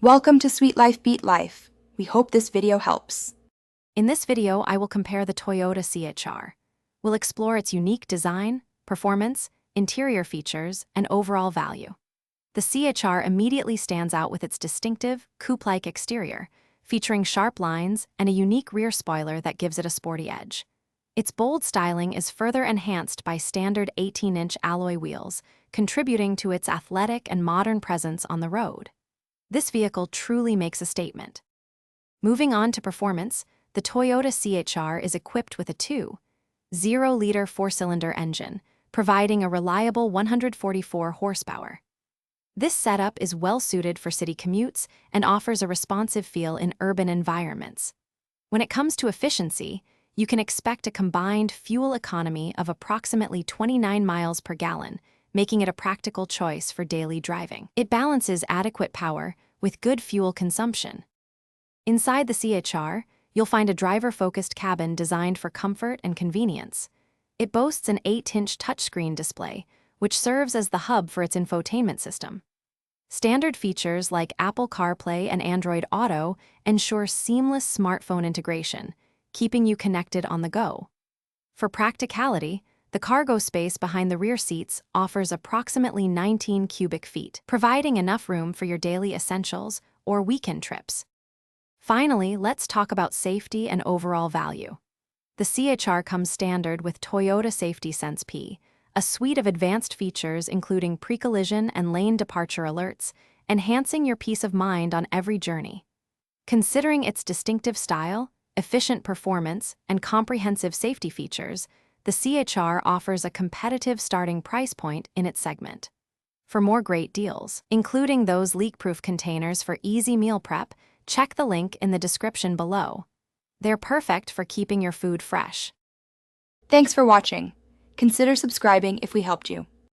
Welcome to Sweet Life Beat Life. We hope this video helps. In this video, I will compare the Toyota CHR. We'll explore its unique design, performance, interior features, and overall value. The CHR immediately stands out with its distinctive, coupe-like exterior, featuring sharp lines and a unique rear spoiler that gives it a sporty edge. Its bold styling is further enhanced by standard 18-inch alloy wheels, contributing to its athletic and modern presence on the road. This vehicle truly makes a statement. Moving on to performance, the Toyota CHR is equipped with a 2.0-liter four-cylinder engine, providing a reliable 144 horsepower. This setup is well-suited for city commutes and offers a responsive feel in urban environments. When it comes to efficiency, you can expect a combined fuel economy of approximately 29 miles per gallon, making it a practical choice for daily driving. It balances adequate power with good fuel consumption. Inside the CHR, you'll find a driver-focused cabin designed for comfort and convenience. It boasts an 8-inch touchscreen display, which serves as the hub for its infotainment system. Standard features like Apple CarPlay and Android Auto ensure seamless smartphone integration, keeping you connected on the go. For practicality, the cargo space behind the rear seats offers approximately 19 cubic feet, providing enough room for your daily essentials or weekend trips. Finally, let's talk about safety and overall value. The CHR comes standard with Toyota Safety Sense P, a suite of advanced features including pre-collision and lane departure alerts, enhancing your peace of mind on every journey. Considering its distinctive style, efficient performance, and comprehensive safety features, the CHR offers a competitive starting price point in its segment. For more great deals, including those leak-proof containers for easy meal prep, check the link in the description below. They're perfect for keeping your food fresh. Thanks for watching. Consider subscribing if we helped you.